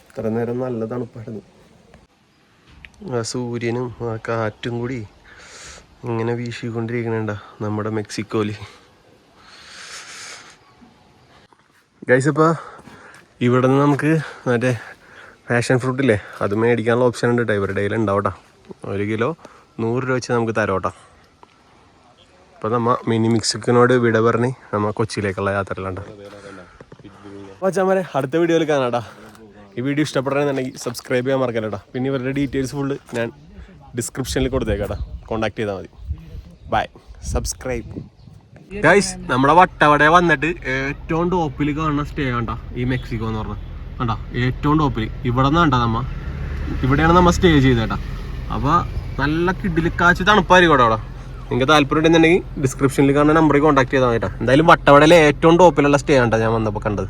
ഇത്ര നേരം നല്ല തണുപ്പായിരുന്നു. ആ സൂര്യനും ആ കാറ്റും കൂടി ഇങ്ങനെ വീശിക്കൊണ്ടിരിക്കണണ്ട നമ്മുടെ മെക്സിക്കോയിൽ. ഗൈസ്, ഇപ്പോൾ ഇവിടെ നിന്ന് നമുക്ക് മറ്റേ പാഷൻ ഫ്രൂട്ടില്ലേ അത് മേടിക്കാനുള്ള ഓപ്ഷൻ ഉണ്ട് കേട്ടോ. ഇവരുടെ കയ്യിൽ ഉണ്ടാവട്ടോ. 1 കിലോ 100 രൂപ വെച്ച് നമുക്ക് തരാം. അപ്പോൾ നമ്മൾ മിനി മെക്സിക്കനോട് വിട പറഞ്ഞ് നമ്മൾ കൊച്ചിയിലേക്കുള്ള യാത്രയിലുണ്ട്. അപ്പോൾ അച്ഛന്മാരെ അടുത്ത വീഡിയോയിൽ കാണാട്ടാ. ഈ വീഡിയോ ഇഷ്ടപ്പെടണമെന്നുണ്ടെങ്കിൽ സബ്സ്ക്രൈബ് ചെയ്യാൻ മറക്കല്ലേട്ടാ. പിന്നെ ഇവരുടെ ഡീറ്റെയിൽസ് ഫുള്ള് ഞാൻ ഡിസ്ക്രിപ്ഷനിൽ കൊടുത്തേക്കാട്ടാ. കോൺടാക്ട് ചെയ്താൽ മതി. By, subscribe. ഗൈസ്, നമ്മുടെ വട്ടവട വന്നിട്ട് ഏറ്റവും ടോപ്പിൽ കാണുന്ന സ്റ്റേ ആണ്ടാ ഈ മെക്സിക്കോ എന്ന് പറഞ്ഞത്. കണ്ടാ ഏറ്റവും ടോപ്പിൽ ഇവിടെ നിന്നാണ്ടാ ഇവിടെയാണ് നമ്മൾ സ്റ്റേ ചെയ്തേട്ടാ. അപ്പോൾ നല്ല കിടിലിക്കാച്ച് തണുപ്പായിരിക്കും അവിടെ. നിങ്ങൾക്ക് താല്പര്യം ഉണ്ടെന്നുണ്ടെങ്കിൽ ഡിസ്ക്രിപ്ഷനിൽ കാണുന്ന നമ്പറിൽ കോൺടാക്ട് ചെയ്താൽ മതി കേട്ടോ. എന്തായാലും വട്ടവടയിലെ ഏറ്റവും ടോപ്പിലുള്ള സ്റ്റേ ആണ്ടാ ഞാൻ വന്നപ്പോൾ കണ്ടത്.